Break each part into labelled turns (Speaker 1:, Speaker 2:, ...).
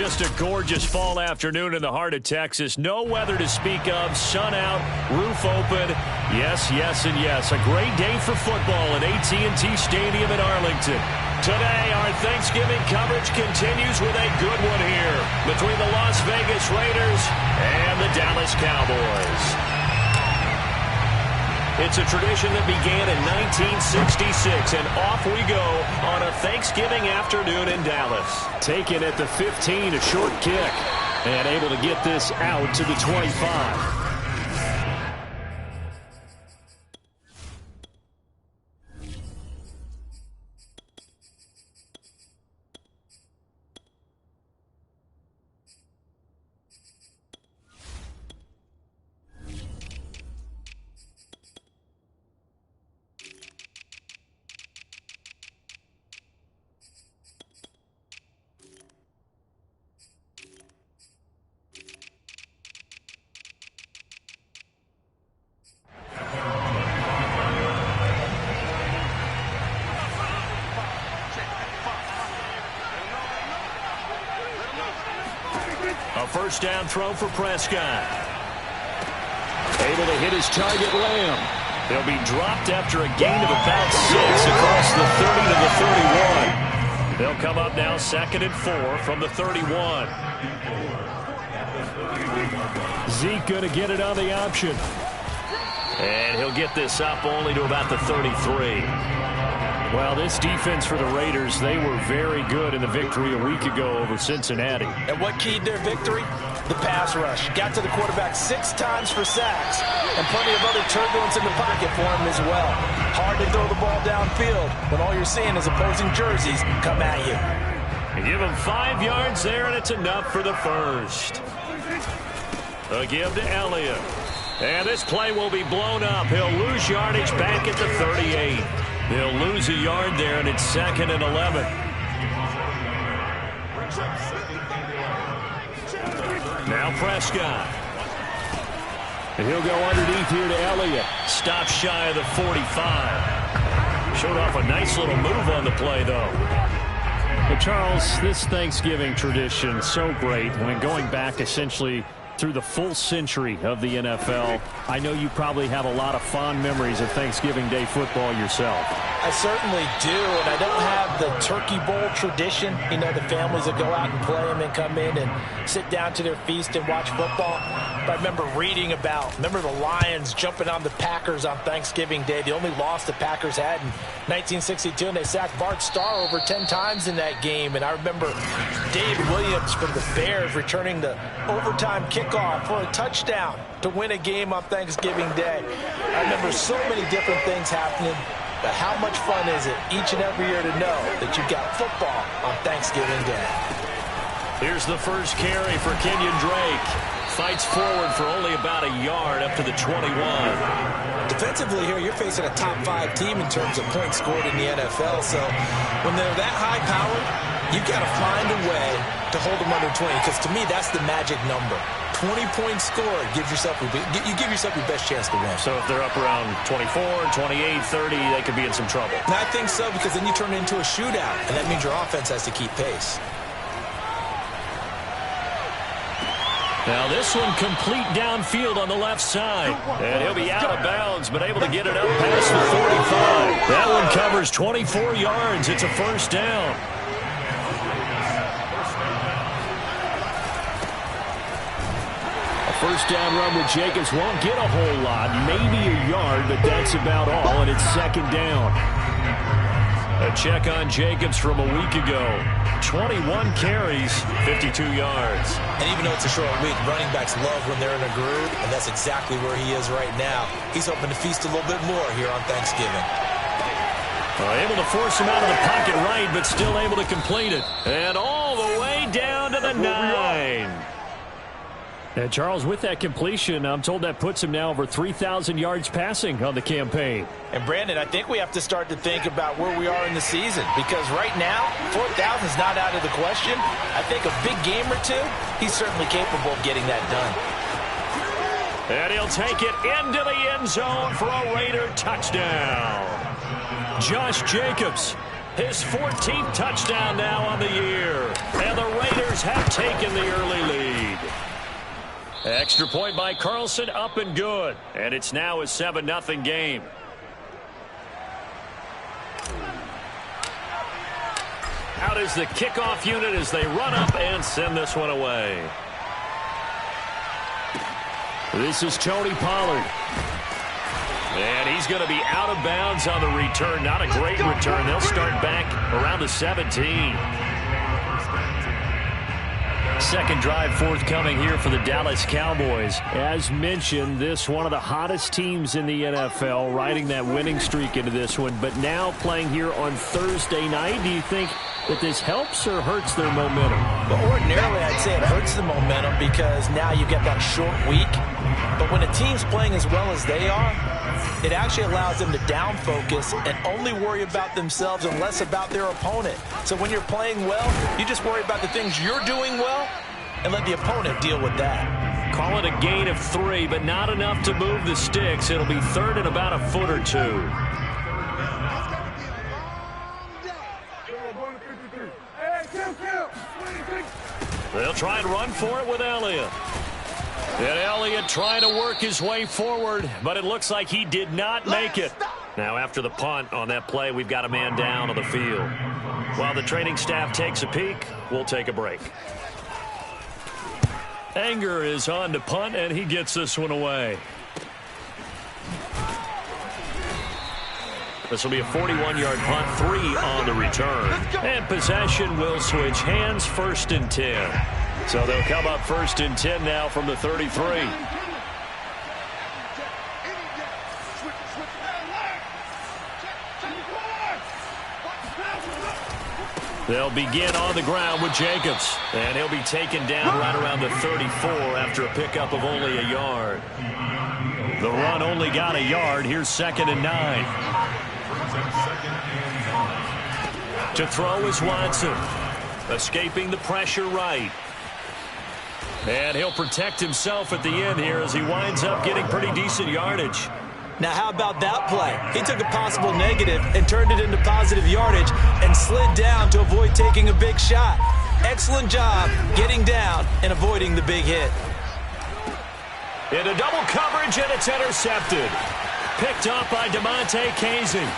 Speaker 1: Just a gorgeous fall afternoon in the heart of Texas. No weather to speak of. Sun out, roof open. Yes, yes, and yes. A great day for football at AT&T Stadium in Arlington. Today, our Thanksgiving coverage continues with a good one here between the Las Vegas Raiders and the Dallas Cowboys. It's a tradition that began in 1966, and off we go on a Thanksgiving afternoon in Dallas. Taken at the 15, a short kick, and able to get this out to the 25. A first down throw for Prescott. Able to hit his target, Lamb. He'll be dropped after a gain of about 6 across the 30 to the 31. They'll come up now 2nd and 4 from the 31. Zeke going to get it on the option. And he'll get this up only to about the 33. Well, this defense for the Raiders, they were very good in the victory a week ago over Cincinnati.
Speaker 2: And what keyed their victory? The pass rush. Got to the quarterback 6 times for sacks, and plenty of other turbulence in the pocket for him as well. Hard to throw the ball downfield when all you're seeing is opposing jerseys come at you.
Speaker 1: You give him 5 yards there, and it's enough for the first. A give to Elliott. And this play will be blown up. He'll lose yardage back at the 38. He'll lose a yard there, and it's 2nd and 11. Now Prescott. And he'll go underneath here to Elliott. Stop shy of the 45. Showed off a nice little move on the play, though.
Speaker 3: But Charles, this Thanksgiving tradition, so great. I mean, going back essentially through the full century of the NFL, I know you probably have a lot of fond memories of Thanksgiving Day football yourself.
Speaker 2: I certainly do, and I don't have the Turkey Bowl tradition. You know, the families that go out and play them and come in and sit down to their feast and watch football. But I remember reading remember the Lions jumping on the Packers on Thanksgiving Day. The only loss the Packers had in 1962, and they sacked Bart Starr over 10 times in that game. And I remember Dave Williams from the Bears returning the overtime kickoff for a touchdown to win a game on Thanksgiving Day. I remember so many different things happening. But how much fun is it each and every year to know that you've got football on Thanksgiving Day?
Speaker 1: Here's the first carry for Kenyon Drake. Fights forward for only about a yard up to the 21.
Speaker 2: Defensively here, you're facing a top 5 team in terms of points scored in the NFL. So when they're that high powered, you've got to find a way to hold them under 20. Because to me, that's the magic number. 20 points scored, you give yourself your best chance to win.
Speaker 1: So if they're up around 24, 28, 30, they could be in some trouble.
Speaker 2: And I think so, because then you turn it into a shootout, and that means your offense has to keep pace.
Speaker 1: Now this one complete downfield on the left side. And he'll be out of bounds, but able to get it up past the 45. That one covers 24 yards. It's a first down. First down run with Jacobs won't get a whole lot, maybe a yard, but that's about all, and it's 2nd down. A check on Jacobs from a week ago. 21 carries, 52 yards.
Speaker 2: And even though it's a short week, running backs love when they're in a groove, and that's exactly where he is right now. He's hoping to feast a little bit more here on Thanksgiving.
Speaker 1: Able to force him out of the pocket right, but still able to complete it. And all the way down to the 9.
Speaker 3: And Charles, with that completion, I'm told that puts him now over 3,000 yards passing on the campaign.
Speaker 2: And Brandon, I think we have to start to think about where we are in the season, because right now, 4,000 is not out of the question. I think a big game or two, he's certainly capable of getting that done.
Speaker 1: And he'll take it into the end zone for a Raider touchdown. Josh Jacobs, his 14th touchdown now on the year. And the Raiders Steelers have taken the early lead. Extra point by Carlson, up and good. And it's now a 7-0 game. Out is the kickoff unit as they run up and send this one away. This is Tony Pollard. And he's going to be out of bounds on the return. Not a great return. They'll start back around the 17. Second drive forthcoming here for the Dallas Cowboys. As mentioned, this one of the hottest teams in the NFL, riding that winning streak into this one. But now playing here on Thursday night, do you think that this helps or hurts their momentum?
Speaker 2: Well, ordinarily, I'd say it hurts the momentum because now you get that short week. But when a team's playing as well as they are, it actually allows them to down focus and only worry about themselves and less about their opponent. So when you're playing well, you just worry about the things you're doing well and let the opponent deal with that.
Speaker 1: Call it a gain of 3, but not enough to move the sticks. It'll be third and about a foot or 2. They'll try and run for it with Elliott. And Elliott trying to work his way forward, but it looks like he did not make it. Now after the punt on that play, we've got a man down on the field. While the training staff takes a peek, we'll take a break. Anger is on to punt, and he gets this one away. This will be a 41-yard punt, 3 on the return. And possession will switch hands, 1st and 10. So they'll come up 1st and 10 now from the 33. They'll begin on the ground with Jacobs. And he'll be taken down right around the 34 after a pickup of only a yard. The run only got a yard. Here's 2nd and 9. To throw is Watson. Escaping the pressure right. And he'll protect himself at the end here as he winds up getting pretty decent yardage.
Speaker 2: Now, how about that play? He took a possible negative and turned it into positive yardage and slid down to avoid taking a big shot. Excellent job getting down and avoiding the big hit.
Speaker 1: Into double coverage, and it's intercepted. Picked up by DeMonte Casey.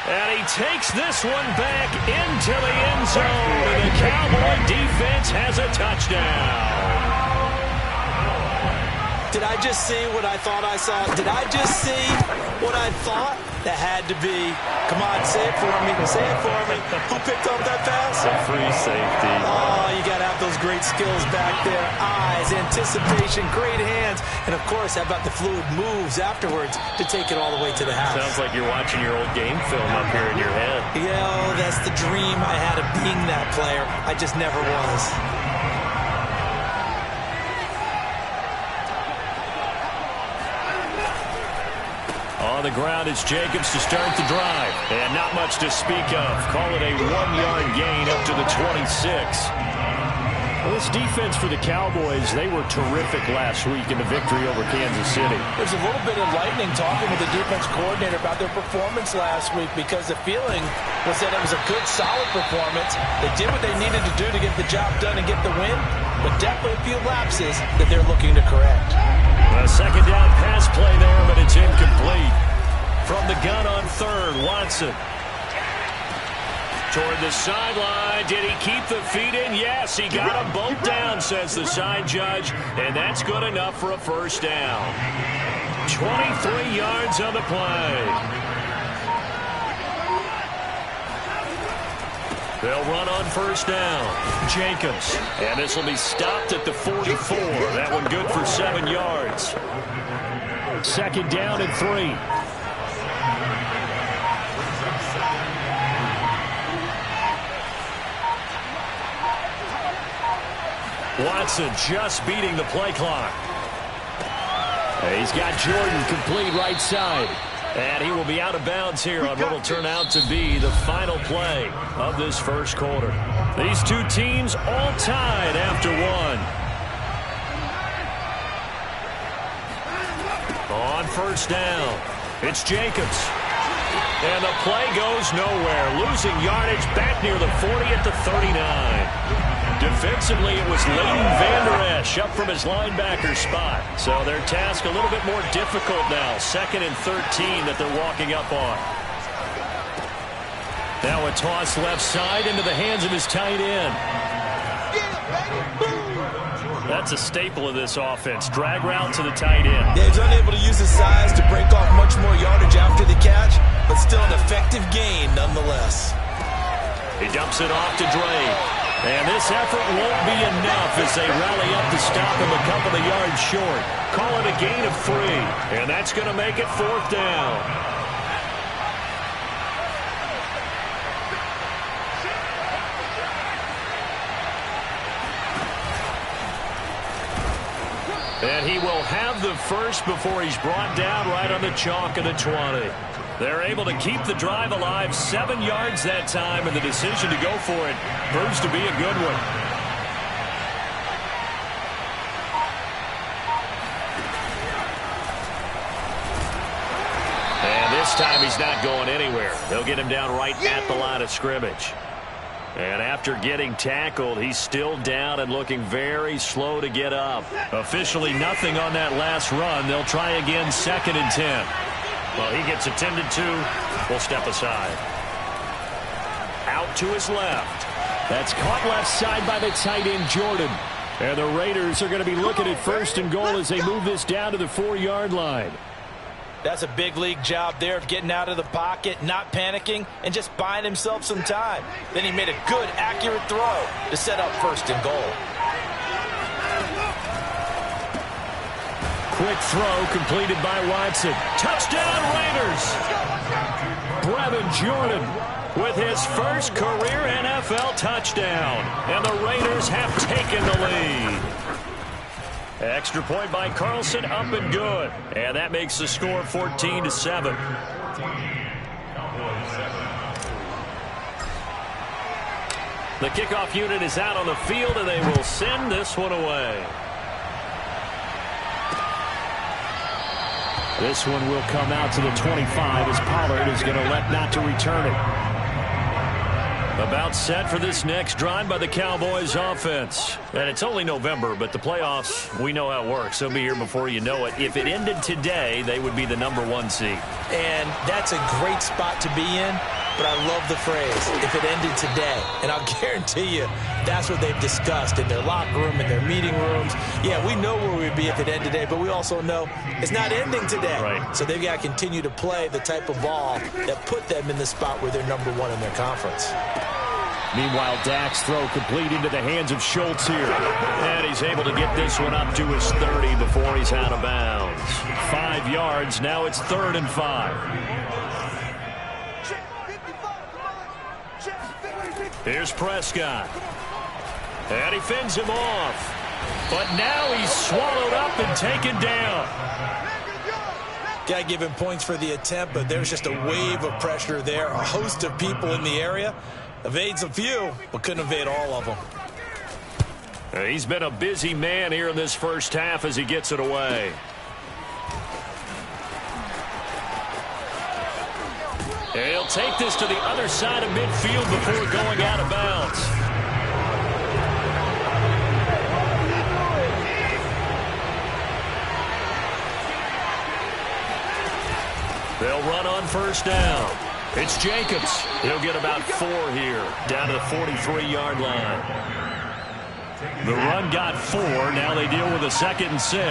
Speaker 1: And he takes this one back into the end zone. And the Cowboy defense has a touchdown.
Speaker 2: Did I just see what I thought I saw? Did I just see what I thought? That had to be. Come on, say it for me. Say it for me. Who picked up that pass?
Speaker 1: A free safety.
Speaker 2: Oh, you got to have those great skills back there. Eyes, anticipation, great hands. And, of course, how about the fluid moves afterwards to take it all the way to the house?
Speaker 1: Sounds like you're watching your old game film up here in your head.
Speaker 2: Yeah, oh, that's the dream I had of being that player. I just never was.
Speaker 1: On the ground is Jacobs to start the drive. And not much to speak of. Call it a 1-yard gain up to the 26. Well, this defense for the Cowboys, they were terrific last week in the victory over Kansas City.
Speaker 2: There's a little bit of lightning talking with the defense coordinator about their performance last week because the feeling was that it was a good, solid performance. They did what they needed to do to get the job done and get the win, but definitely a few lapses that they're looking to correct.
Speaker 1: A second down pass play there, but it's incomplete. From the gun on third, Watson. Toward the sideline. Did he keep the feet in? Yes, he got them both down, says the side judge. And that's good enough for a first down. 23 yards on the play. They'll run on first down. Jacobs. And this will be stopped at the 44. That one good for 7 yards. Second down and 3. Watson just beating the play clock. He's got Jordan complete right side. And he will be out of bounds here on what will turn out to be the final play of this first quarter. These two teams all tied after one. On first down, it's Jacobs. And the play goes nowhere. Losing yardage back near the 40 at the 39. Defensively, it was Leighton Vander Esch up from his linebacker spot. So their task a little bit more difficult now. 2nd and 13 that they're walking up on. Now a toss left side into the hands of his tight end. That's a staple of this offense. Drag route to the tight end.
Speaker 2: Yeah, he's unable to use his size to break off much more yardage after the catch, but still an effective gain nonetheless.
Speaker 1: He dumps it off to Drake. And this effort won't be enough as they rally up to stop him a couple of yards short. Call it a gain of 3. And that's going to make it 4th down. And he will have the first before he's brought down right on the chalk of the 20. They're able to keep the drive alive, 7 yards that time, and the decision to go for it proves to be a good one. And this time he's not going anywhere. They'll get him down right at the line of scrimmage. And after getting tackled, he's still down and looking very slow to get up. Officially nothing on that last run. They'll try again, 2nd and 10. Well, he gets attended to. We'll step aside. Out to his left.
Speaker 3: That's caught left side by the tight end, Jordan. And the Raiders are going to be looking at 1st and goal as they move this down to the 4-yard line.
Speaker 2: That's a big league job there of getting out of the pocket, not panicking, and just buying himself some time. Then he made a good, accurate throw to set up 1st and goal.
Speaker 3: Quick throw completed by Watson. Touchdown, Raiders! Brevin Jordan with his first career NFL touchdown. And the Raiders have taken the lead. Extra point by Carlson, up and good. And that makes the score 14-7. The kickoff unit is out on the field, and they will send this one away. This one will come out to the 25 as Pollard is going to elect not to return it. About set for this next drive by the Cowboys offense. And it's only November, but the playoffs, we know how it works. They'll be here before you know it. If it ended today, they would be the #1 seed.
Speaker 2: And that's a great spot to be in, but I love the phrase, if it ended today. And I'll guarantee you, that's what they've discussed in their locker room, in their meeting rooms. Yeah, we know where we'd be if it ended today, but we also know it's not ending today.
Speaker 1: Right.
Speaker 2: So they've got to continue to play the type of ball that put them in the spot where they're #1 in their conference.
Speaker 3: Meanwhile, Dak's throw complete into the hands of Schultz here.
Speaker 1: And he's able to get this one up to his 30 before he's out of bounds. 5 yards. Now it's 3rd and 5. Here's Prescott. And he fends him off. But now he's swallowed up and taken down.
Speaker 2: Got to give him points for the attempt, but there's just a wave of pressure there. A host of people in the area. Evades a few, but couldn't evade all of them.
Speaker 1: He's been a busy man here in this first half as he gets it away. He'll take this to the other side of midfield before going out of bounds. They'll run on 1st down. It's Jacobs. He'll get about 4 here, down to the 43-yard line. The run got 4. Now they deal with a 2nd and 6.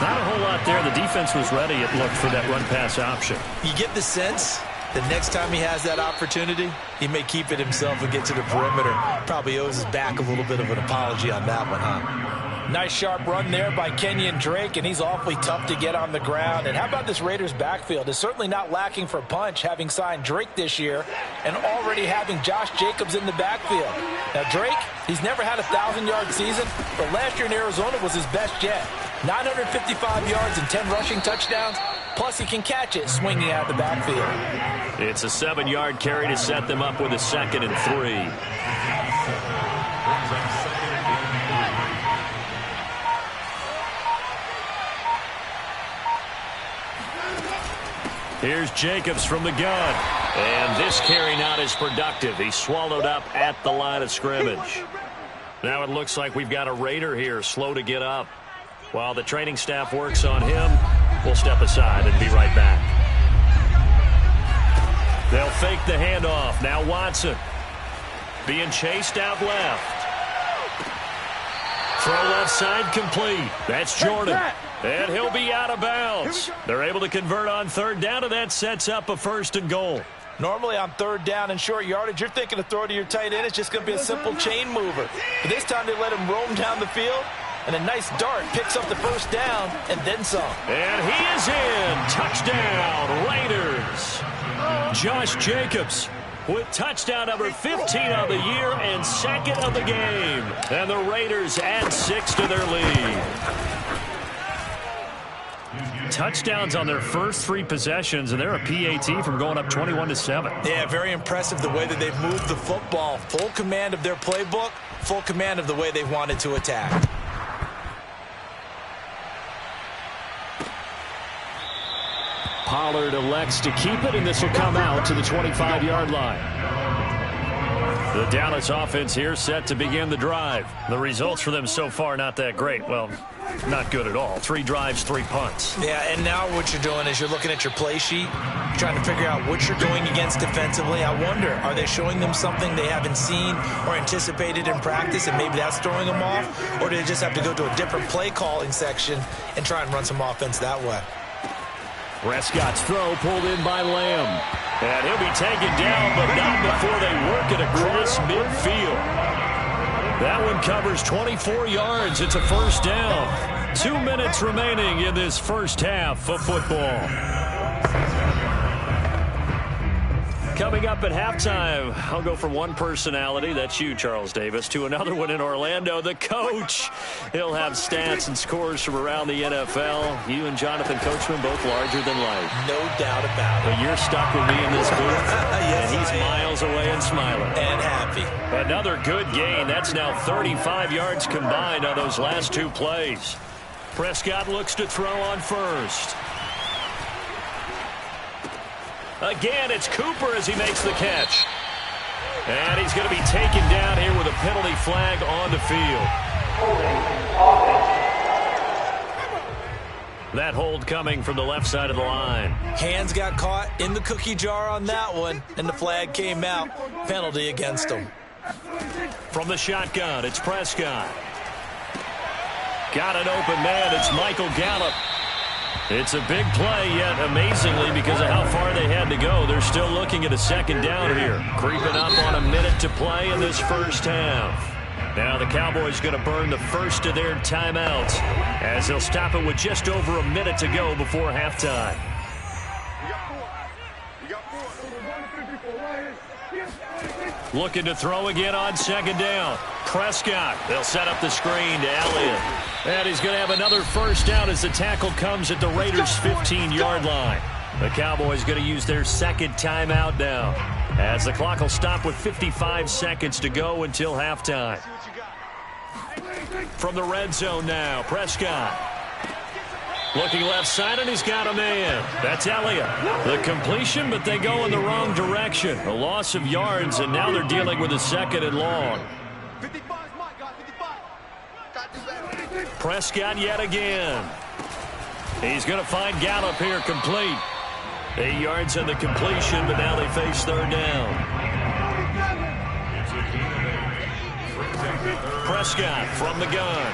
Speaker 1: Not a whole lot there. The defense was ready, it looked, for that run-pass option.
Speaker 2: You get the sense the next time he has that opportunity, he may keep it himself and get to the perimeter. Probably owes his back a little bit of an apology on that one, huh? Nice sharp run there by Kenyon Drake, and he's awfully tough to get on the ground. And how about this Raiders backfield? It's certainly not lacking for punch, having signed Drake this year and already having Josh Jacobs in the backfield. Now Drake, he's never had a 1,000-yard season, but last year in Arizona was his best yet. 955 yards and 10 rushing touchdowns, plus he can catch it swinging out of the backfield.
Speaker 1: It's a 7-yard carry to set them up with a 2nd and 3. Here's Jacobs from the gun. And this carry not as productive. He's swallowed up at the line of scrimmage. Now it looks like we've got a Raider here, slow to get up. While the training staff works on him, we'll step aside and be right back. They'll fake the handoff. Now Watson being chased out left. Throw left side complete. That's Jordan. And he'll be out of bounds. They're able to convert on third down, and that sets up a 1st and goal.
Speaker 2: Normally on third down and short yardage, you're thinking to throw to your tight end. It's just going to be a simple chain mover. But this time they let him roam down the field, and a nice dart picks up the 1st down and then some.
Speaker 1: And he is in. Touchdown, Raiders. Josh Jacobs with touchdown number 15 of the year and 2nd of the game. And the Raiders add 6 to their lead. Touchdowns on their first 3 possessions, and they're a PAT from going up 21-7.
Speaker 2: Yeah, very impressive the way that they've moved the football. Full command of their playbook, full command of the way they've wanted to attack.
Speaker 3: Pollard elects to keep it, and this will come out to the 25-yard line.
Speaker 1: The Dallas offense here set to begin the drive. The results for them so far not that great. Well, not good at all. 3 drives, 3 punts.
Speaker 2: Yeah, and now what you're doing is you're looking at your play sheet, trying to figure out what you're going against defensively. I wonder, are they showing them something they haven't seen or anticipated in practice, and maybe that's throwing them off? Or do they just have to go to a different play calling section and try and run some offense that way?
Speaker 1: Prescott's throw pulled in by Lamb. And he'll be taken down, but not before they work it across midfield. That one covers 24 yards. It's a 1st down. 2 minutes remaining in this first half of football. Coming up at halftime, I'll go from one personality, that's you, Charles Davis, to another one in Orlando, the coach. He'll have stats and scores from around the NFL. You and Jonathan Coachman both larger than life.
Speaker 2: No doubt about it.
Speaker 1: But you're stuck with me in this booth,
Speaker 2: yes,
Speaker 1: and he's miles away and smiling.
Speaker 2: And happy.
Speaker 1: Another good gain. That's now 35 yards combined on those last 2 plays. Prescott looks to throw on first. Again, it's Cooper as he makes the catch. And he's going to be taken down here with a penalty flag on the field. That hold coming from the left side of the line.
Speaker 2: Hands got caught in the cookie jar on that one, and the flag came out. Penalty against him.
Speaker 1: From the shotgun, it's Prescott. Got an open man. It's Michael Gallup. It's a big play, yet amazingly, because of how far they had to go, they're still looking at a 2nd down here. Creeping up on a minute to play in this first half. Now the Cowboys going to burn the first of their timeouts as they'll stop it with just over a minute to go before halftime. Looking to throw again on 2nd down. Prescott. They'll set up the screen to Elliott. And he's going to have another 1st down as the tackle comes at the Raiders' 15-yard line. The Cowboys going to use their 2nd timeout now, as the clock will stop with 55 seconds to go until halftime. From the red zone now, Prescott. Looking left side, and he's got a man. That's Elliott. The completion, but they go in the wrong direction. A loss of yards, and now they're dealing with a 2nd and long. Prescott yet again. He's going to find Gallup here complete. 8 yards on the completion, but now they face 3rd down. Prescott from the gun.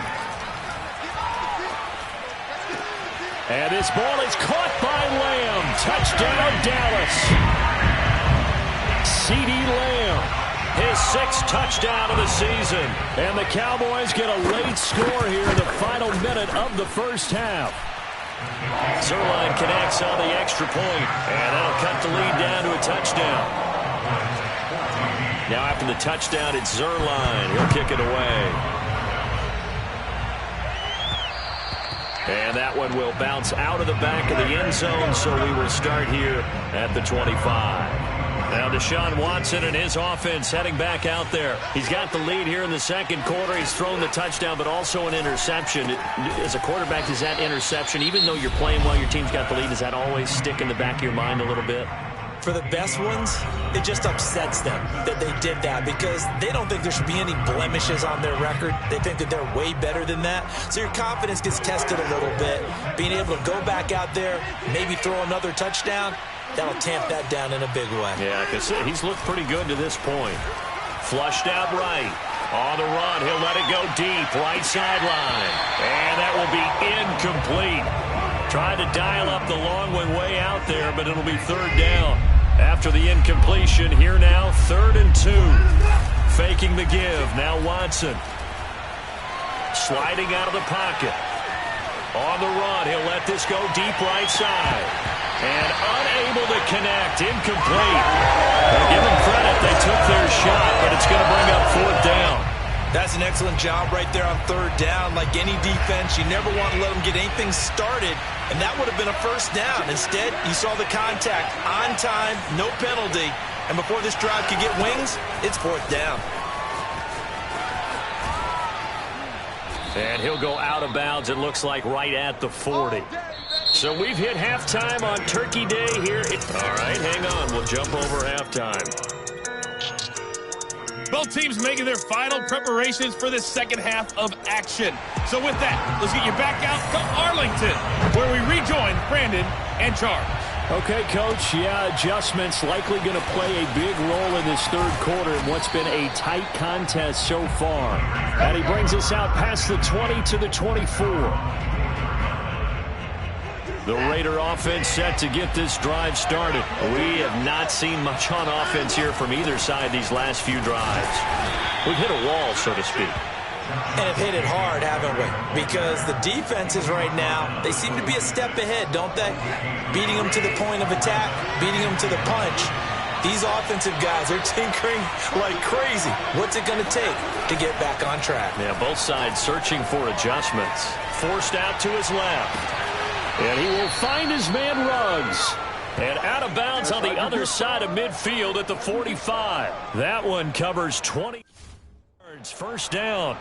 Speaker 1: And this ball is caught by Lamb. Touchdown, Dallas. CeeDee Lamb. His 6th touchdown of the season. And the Cowboys get a late score here in the final minute of the first half. Zuerlein connects on the extra point, and that'll cut the lead down to a touchdown. Now after the touchdown, it's Zuerlein. He'll kick it away. And that one will bounce out of the back of the end zone, so we will start here at the 25. Now Deshaun Watson and his offense heading back out there. He's got the lead here in the second quarter. He's thrown the touchdown, but also an interception. As a quarterback, does that interception, even though you're playing while your team's got the lead, does that always stick in the back of your mind a little bit?
Speaker 2: For the best ones, it just upsets them that they did that because they don't think there should be any blemishes on their record. They think that they're way better than that. So your confidence gets tested a little bit. Being able to go back out there, maybe throw another touchdown, that'll tamp that down in a big way.
Speaker 1: Yeah, because he's looked pretty good to this point. Flushed out right. On the run, he'll let it go deep, right sideline. And that will be incomplete. Tried to dial up the long one way out there, but it'll be third down. After the incompletion, here now, 3rd and 2. Faking the give. Now Watson. Sliding out of the pocket. On the run, he'll let this go deep right side. And unable to connect. Incomplete. Well, give them credit. They took their shot, but it's going to bring up 4th down.
Speaker 2: That's an excellent job right there on 3rd down. Like any defense, you never want to let them get anything started, and that would have been a 1st down. Instead, you saw the contact on time, no penalty, and before this drive could get wings, it's 4th down.
Speaker 1: And he'll go out of bounds, it looks like, right at the 40. So we've hit halftime on Turkey Day here. All right, hang on. We'll jump over halftime.
Speaker 4: Both teams making their final preparations for the second half of action. So with that, let's get you back out to Arlington, where we rejoin Brandon and Charles.
Speaker 3: Okay, Coach, yeah, adjustments likely going to play a big role in this third quarter in what's been a tight contest so far. And he brings us out past the 20 to the 24. The Raider offense set to get this drive started. We have not seen much on offense here from either side these last few drives. We've hit a wall, so to speak.
Speaker 2: And have hit it hard, haven't we? Because the defenses right now, they seem to be a step ahead, don't they? Beating them to the point of attack, beating them to the punch. These offensive guys are tinkering like crazy. What's it going to take to get back on track?
Speaker 1: Yeah, both sides searching for adjustments. Forced out to his left. And he will find his man Ruggs. And out of bounds on the other side of midfield at the 45. That one covers 20 yards. 1st down.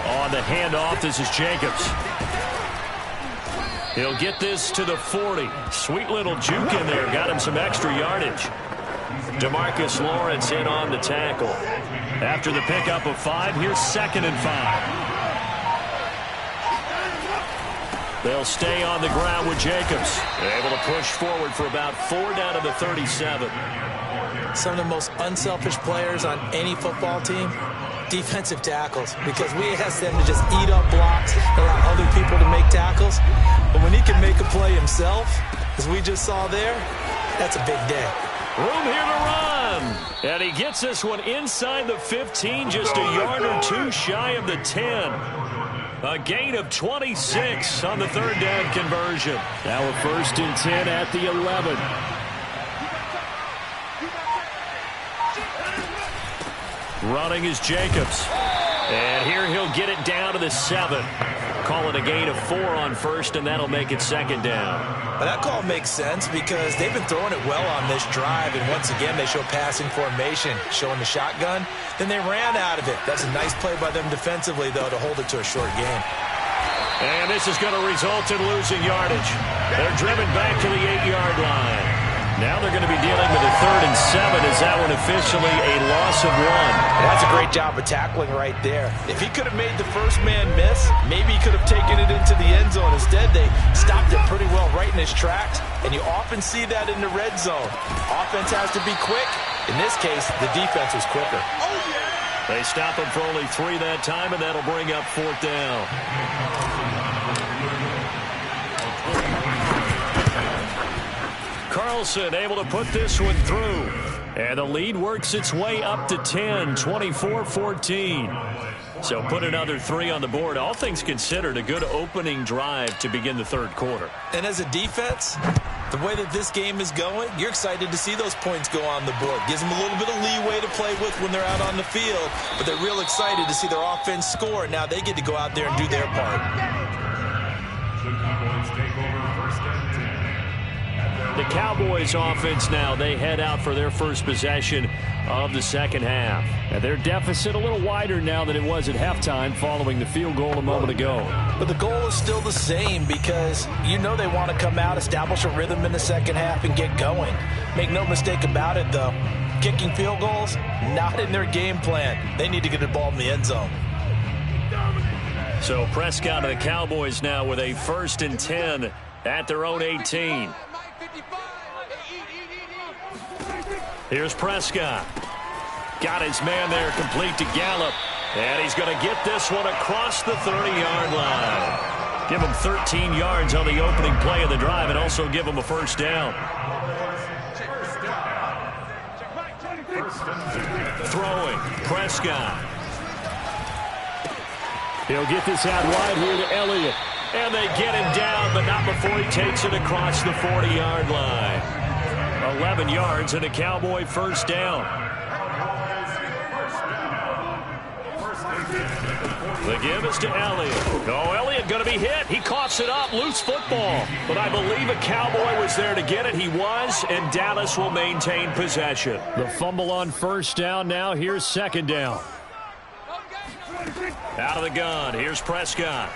Speaker 1: On the handoff, this is Jacobs. He'll get this to the 40. Sweet little juke in there. Got him some extra yardage. DeMarcus Lawrence in on the tackle. After the pickup of 5, here's 2nd and 5. They'll stay on the ground with Jacobs. Able to push forward for about 4 down to the 37.
Speaker 2: Some of the most unselfish players on any football team, defensive tackles, because we ask them to just eat up blocks, allow other people to make tackles. But when he can make a play himself, as we just saw there, that's a big day.
Speaker 1: Room here to run. And he gets this one inside the 15, just a yard or 2 shy of the 10. A gain of 26 on the 3rd down conversion.
Speaker 3: Now a 1st and 10 at the 11.
Speaker 1: Running is Jacobs. And here he'll get it down to the 7. Call it a gain of 4 on 1st, and that'll make it 2nd down.
Speaker 2: But that call makes sense because they've been throwing it well on this drive, and once again they show passing formation, showing the shotgun. Then they ran out of it. That's a nice play by them defensively, though, to hold it to a short gain.
Speaker 1: And this is going to result in losing yardage. They're driven back to the 8-yard line. Now they're going to be dealing with a 3rd and 7. Is that one officially a loss of 1?
Speaker 2: That's a great job of tackling right there. If he could have made the first man miss, maybe he could have taken it into the end zone. Instead, they stopped it pretty well right in his tracks, and you often see that in the red zone. Offense has to be quick. In this case, the defense was quicker.
Speaker 1: They stop him for only 3 that time, and that'll bring up 4th down. Carlson able to put this one through. And the lead works its way up to 10, 24-14. So put another 3 on the board. All things considered, a good opening drive to begin the 3rd quarter.
Speaker 2: And as a defense, The way that this game is going, you're excited to see those points go on the board. Gives them a little bit of leeway to play with when they're out on the field, but they're real excited to see their offense score. Now they get to go out there and do their part.
Speaker 1: The Cowboys offense now, they head out for their first possession of the second half.
Speaker 3: And their deficit a little wider now than it was at halftime following the field goal a moment ago.
Speaker 2: But the goal is still the same because you know they want to come out, establish a rhythm in the second half, and get going. Make no mistake about it, though. Kicking field goals, not in their game plan. They need to get the ball in the end zone.
Speaker 1: So Prescott and the Cowboys now with a 1st and 10 at their own 18. Here's Prescott. Got his man there complete to Gallup. And he's going to get this one across the 30-yard line. Give him 13 yards on the opening play of the drive and also give him a first down. Throwing, Prescott.
Speaker 3: He'll get this out wide here to Elliott.
Speaker 1: And they get him down, but not before he takes it across the 40-yard line. 11 yards and a Cowboy first down. The give is to Elliott. Oh, Elliott going to be hit. He coughs it up. Loose football. But I believe a Cowboy was there to get it. He was, and Dallas will maintain possession.
Speaker 3: The fumble on first down now. Here's second down.
Speaker 1: Out of the gun. Here's Prescott.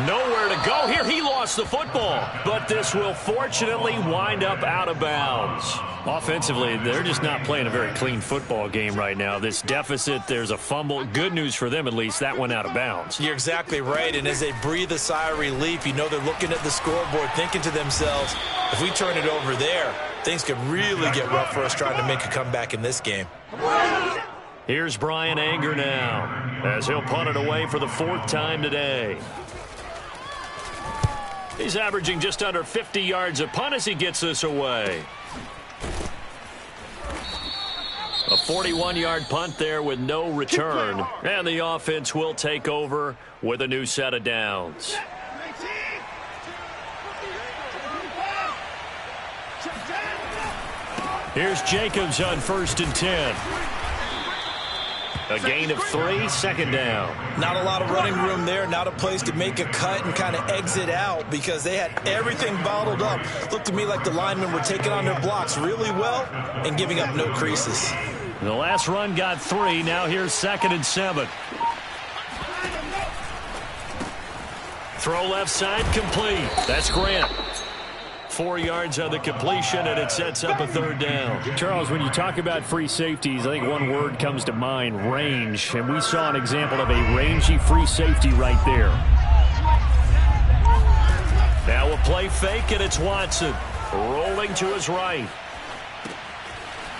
Speaker 1: Nowhere to go here. He lost the football. But this will fortunately wind up out of bounds.
Speaker 3: Offensively, they're just not playing a very clean football game right now. This deficit, there's a fumble. Good news for them, at least. That went out of bounds.
Speaker 2: You're exactly right. And as they breathe a sigh of relief, you know they're looking at the scoreboard thinking to themselves, if we turn it over there, things could really get rough for us trying to make a comeback in this game.
Speaker 1: Here's Brian Anger now as he'll punt it away for the 4th time today. He's averaging just under 50 yards a punt as he gets this away. A 41-yard punt there with no return. And the offense will take over with a new set of downs. Here's Jacobs on 1st and 10. A gain of 3, second down.
Speaker 2: Not a lot of running room there, not a place to make a cut and kind of exit out because they had everything bottled up. Looked to me like the linemen were taking on their blocks really well and giving up no creases.
Speaker 3: The last run got 3. Now here's 2nd and 7.
Speaker 1: Throw left side complete. That's Grant. 4 yards on the completion, and it sets up a 3rd down.
Speaker 3: Charles, when you talk about free safeties, I think one word comes to mind, range. And we saw an example of a rangy free safety right there.
Speaker 1: Now a play fake, and it's Watson. Rolling to his right.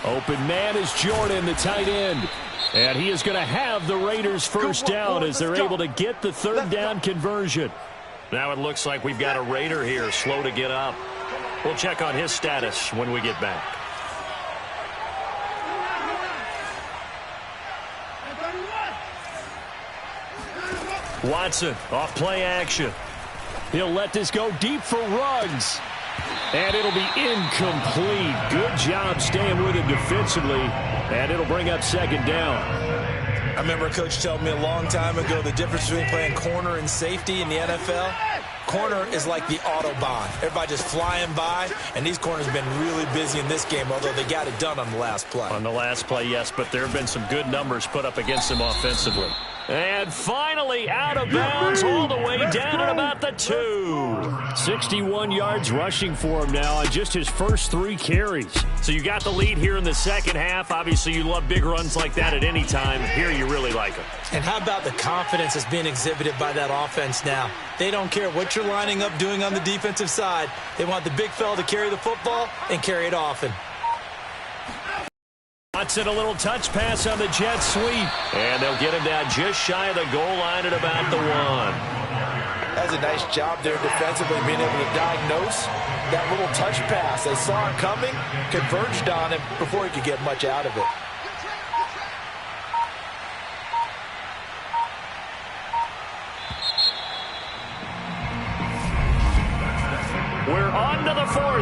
Speaker 3: Open man is Jordan, the tight end. And he is going to have the Raiders first down as they're able to get the 3rd down conversion.
Speaker 1: Now it looks like we've got a Raider here, slow to get up. We'll check on his status when we get back. Watson off play action.
Speaker 3: He'll let this go deep for Ruggs. And it'll be incomplete. Good job staying with it defensively. And it'll bring up 2nd down.
Speaker 2: I remember a coach telling me a long time ago the difference between playing corner and safety in the NFL. Corner is like the Autobahn. Everybody just flying by, and these corners have been really busy in this game, although they got it done on the last play.
Speaker 1: On the last play, yes, but there have been some good numbers put up against them offensively. And finally out of bounds all the way down at about the 2.
Speaker 3: 61 yards rushing for him now on just his first 3 carries.
Speaker 1: So you got the lead here in the second half. Obviously, you love big runs like that at any time. Here you really like them.
Speaker 2: And how about the confidence that's being exhibited by that offense now? They don't care what you're lining up doing on the defensive side. They want the big fella to carry the football and carry it often.
Speaker 1: Watson, a little touch pass on the jet sweep. And they'll get him down just shy of the goal line at about the 1.
Speaker 2: That's a nice job there defensively, being able to diagnose that little touch pass. They saw it coming, converged on him before he could get much out of it.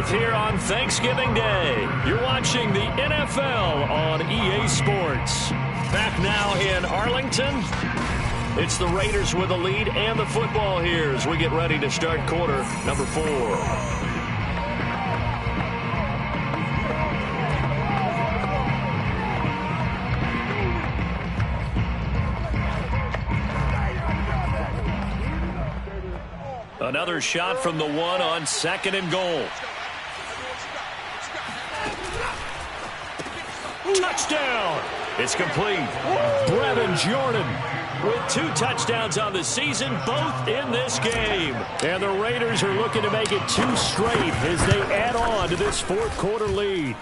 Speaker 1: 4th here on Thanksgiving Day. You're watching the NFL on EA Sports. Back now in Arlington. It's the Raiders with the lead and the football here as we get ready to start quarter number 4. Another shot from the 1 on 2nd and goal. Touchdown! It's complete. Brevin Jordan with 2 touchdowns on the season, both in this game. And the Raiders are looking to make it 2 straight as they add on to this 4th quarter lead.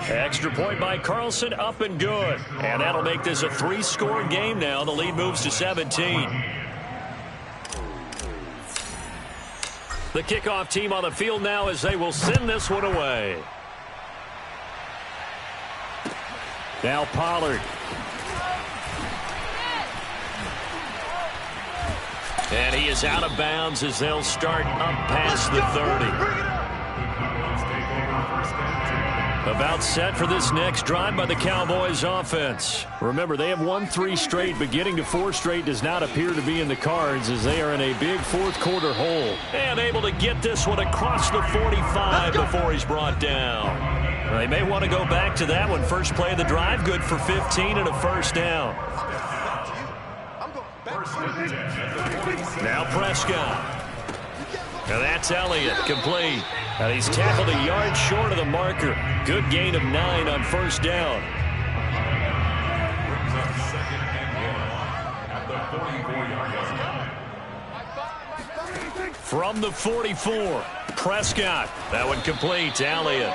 Speaker 1: Extra point by Carlson, up and good. And that'll make this a 3-score game now. The lead moves to 17. The kickoff team on the field now as they will send this one away. Now Pollard. And he is out of bounds as they'll start up past the 30. About set for this next drive by the Cowboys offense. Remember, they have won 3 straight, but getting to 4 straight does not appear to be in the cards as they are in a big 4th quarter hole. And able to get this one across the 45 before he's brought down. They may want to go back to that one. First play of the drive, good for 15 and a first down. Now Prescott. And that's Elliott, complete. And he's tackled a yard short of the marker. Good gain of 9 on first down. From the 44, Prescott. That one complete to Elliott.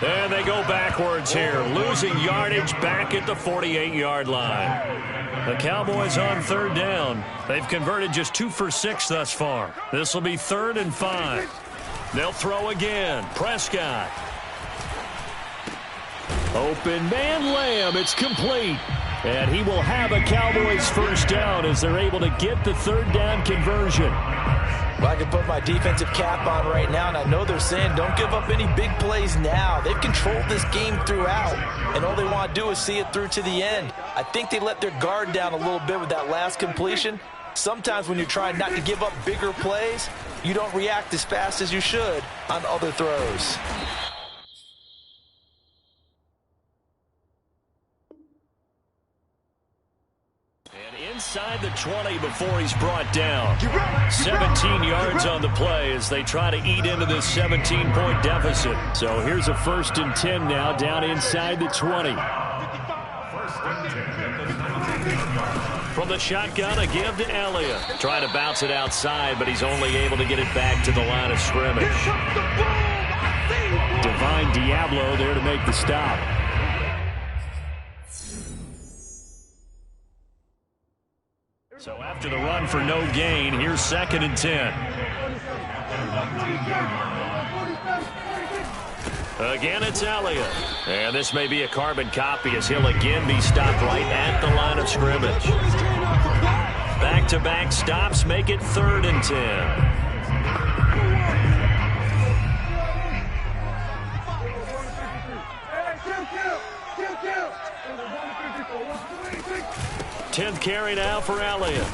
Speaker 1: And they go backwards here, losing yardage back at the 48-yard line. The Cowboys on 3rd down. They've converted just 2 for 6 thus far. This will be 3rd and 5. They'll throw again. Prescott. Open man Lamb. It's complete. And he will have a Cowboys first down as they're able to get the 3rd down conversion.
Speaker 2: Well, I can put my defensive cap on right now, and I know they're saying don't give up any big plays now. They've controlled this game throughout, and all they want to do is see it through to the end. I think they let their guard down a little bit with that last completion. Sometimes when you're trying not to give up bigger plays, you don't react as fast as you should on other throws.
Speaker 1: Inside the 20 before he's brought down. 17 yards on the play as they try to eat into this 17-point deficit. So here's a 1st and 10 now down inside the 20. From the shotgun, a give to Elliott. Trying to bounce it outside, but he's only able to get it back to the line of scrimmage. Divine Diablo there to make the stop. So after the run for no gain, here's 2nd and 10. Again, it's Elliott. And this may be a carbon copy as he'll again be stopped right at the line of scrimmage. Back-to-back stops make it 3rd and 10. 10th carry now for Elliott.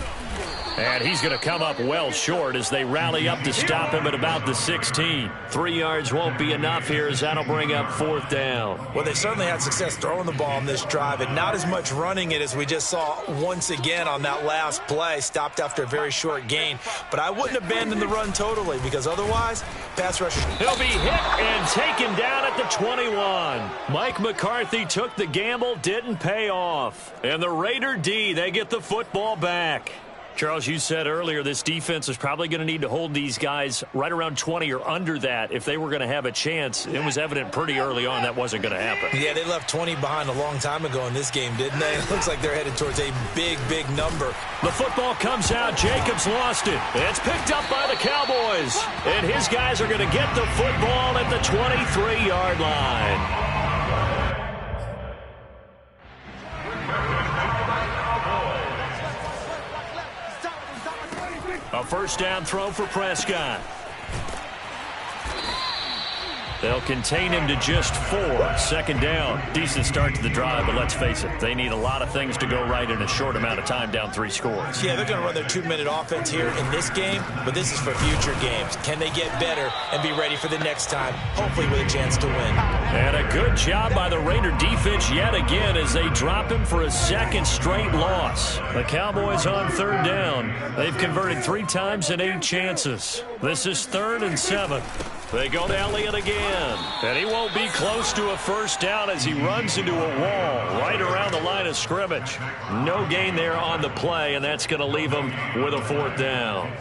Speaker 1: And he's going to come up well short as they rally up to stop him at about the 16. 3 yards won't be enough here as that'll bring up 4th down.
Speaker 2: Well, they certainly had success throwing the ball in this drive and not as much running it as we just saw once again on that last play. Stopped after a very short gain. But I wouldn't abandon the run totally because otherwise, pass rushers.
Speaker 1: He'll be hit and taken down at the 21. Mike McCarthy took the gamble, didn't pay off. And the Raider D, they get the football back. Charles, you said earlier this defense is probably going to need to hold these guys right around 20 or under that if they were going to have a chance. It was evident pretty early on that wasn't going to happen.
Speaker 2: Yeah, they left 20 behind a long time ago in this game, didn't they? It looks like they're headed towards a big, big number.
Speaker 1: The football comes out. Jacobs lost it. It's picked up by the Cowboys. And his guys are going to get the football at the 23-yard line. A first down throw for Prescott. They'll contain him to just 4. Second down. Decent start to the drive, but let's face it, they need a lot of things to go right in a short amount of time, down 3 scores.
Speaker 2: Yeah, they're going to run their 2-minute offense here in this game, but this is for future games. Can they get better and be ready for the next time, hopefully with a chance to win?
Speaker 1: And a good job by the Raider defense yet again as they drop him for a second straight loss. The Cowboys on third down. They've converted 3 times in 8 chances. This is 3rd and 7. They go to Elliott again, and he won't be close to a first down as he runs into a wall right around the line of scrimmage. No gain there on the play, and that's going to leave him with a 4th down.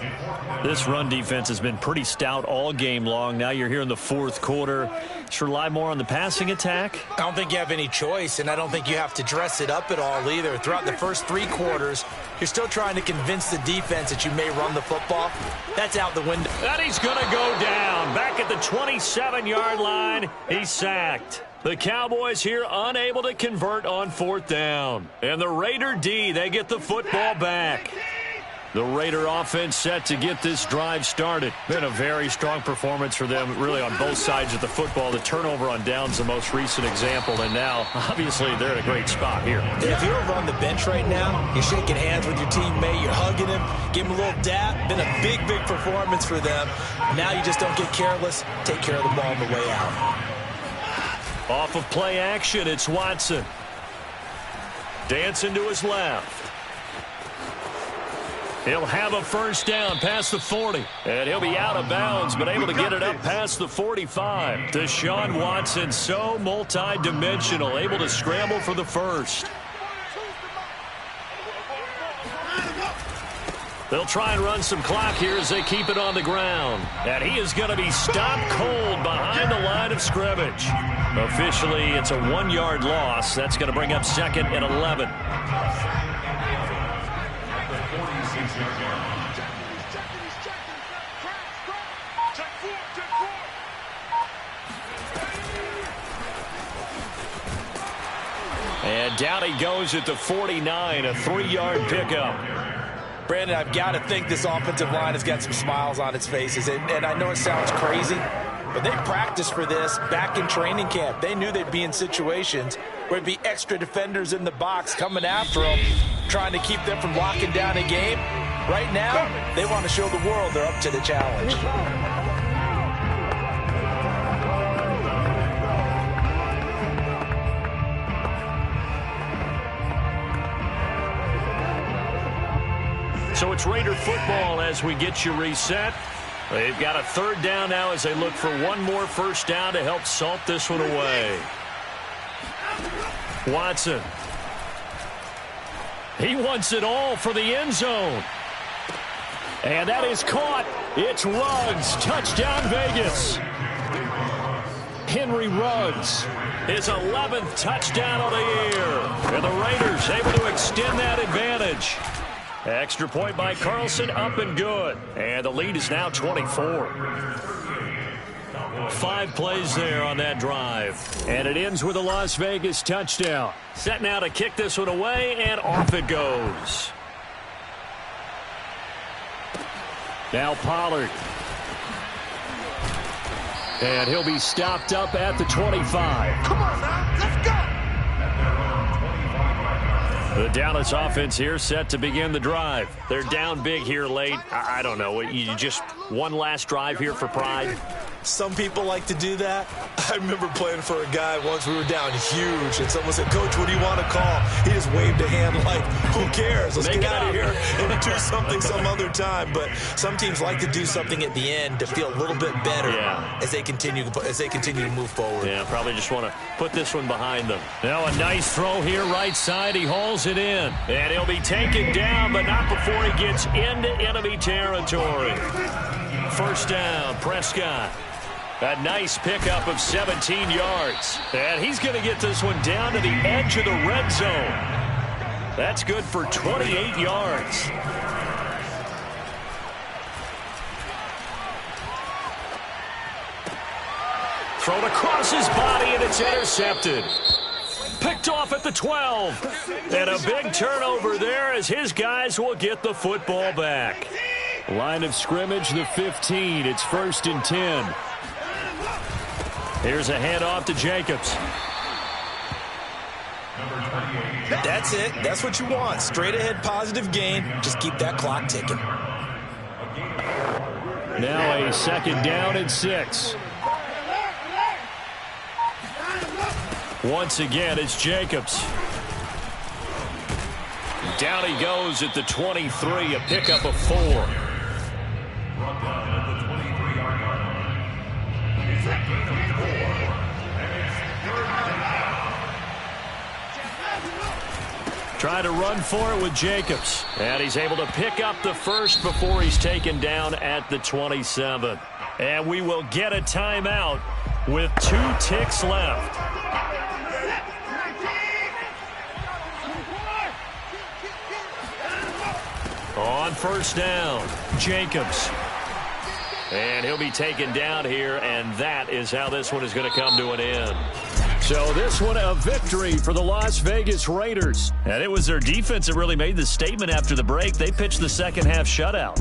Speaker 1: This run defense has been pretty stout all game long. Now you're here in the 4th quarter. Should rely more on the passing attack?
Speaker 2: I don't think you have any choice, and I don't think you have to dress it up at all either. Throughout the first 3 quarters, you're still trying to convince the defense that you may run the football. That's out the window.
Speaker 1: And he's going to go down. Back at the 27-yard line, he's sacked. The Cowboys here unable to convert on 4th down. And the Raider D, they get the football back. The Raider offense set to get this drive started. Been a very strong performance for them, really, on both sides of the football. The turnover on downs, the most recent example, and now, obviously, they're in a great spot here.
Speaker 2: If you're over on the bench right now, you're shaking hands with your teammate, you're hugging him, give him a little dap. Been a big, big performance for them. Now you just don't get careless. Take care of the ball on the way out.
Speaker 1: Off of play action, it's Watson. Dancing to his left. He'll have a first down past the 40. And he'll be out of bounds, but able to get it up past the 45. Deshaun Watson, so multi-dimensional, able to scramble for the first. They'll try and run some clock here as they keep it on the ground. And he is going to be stopped cold behind the line of scrimmage. Officially, it's a 1-yard loss. That's going to bring up 2nd and 11. And down he goes at the 49, a 3-yard pickup.
Speaker 2: Brandon, I've got to think this offensive line has got some smiles on its faces. And I know it sounds crazy, but they practiced for this back in training camp. They knew they'd be in situations where there'd be extra defenders in the box coming after them, trying to keep them from locking down a game. Right now, they want to show the world they're up to the challenge.
Speaker 1: So it's Raider football as we get you reset. They've got a 3rd down now as they look for one more first down to help salt this one away. Watson. He wants it all for the end zone. And that is caught. It's Ruggs. Touchdown, Vegas. Henry Ruggs. His 11th touchdown of the year. And the Raiders able to extend that advantage. Extra point by Carlson, up and good. And the lead is now 24. 5 plays there on that drive. And it ends with a Las Vegas touchdown. Set now to kick this one away, and off it goes. Now Pollard. And he'll be stopped up at the 25.
Speaker 5: Come on now, let's go!
Speaker 1: The Dallas offense here set to begin the drive. They're down big here late. I don't know. You just one last drive here for pride?
Speaker 2: Some people like to do that. I remember playing for a guy once. We were down huge, and someone said, "Coach, what do you want to call?" He just waved a hand like, "Who cares? Let's get out of here and do something some other time." But some teams like to do something at the end to feel a little bit better as they continue to move forward.
Speaker 1: Yeah, probably just want to put this one behind them. Now a nice throw here, right side. He hauls it in, and he'll be taken down, but not before he gets into enemy territory. First down, Prescott. A nice pickup of 17 yards. And he's going to get this one down to the edge of the red zone. That's good for 28 yards. Thrown across his body, and it's intercepted. Picked off at the 12. And a big turnover there as his guys will get the football back. Line of scrimmage, the 15. It's 1st and 10. Here's a handoff to Jacobs.
Speaker 2: That's it. That's what you want. Straight ahead positive gain. Just keep that clock ticking.
Speaker 1: Now a 2nd down and 6. Once again, it's Jacobs. Down he goes at the 23, a pickup of 4. Try to run for it with Jacobs. And he's able to pick up the first before he's taken down at the 27. And we will get a timeout with 2 ticks left. On 1st down, Jacobs. And he'll be taken down here, and that is how this one is going to come to an end. So this one a victory for the Las Vegas Raiders. And it was their defense that really made the statement after the break. They pitched the second half shutout.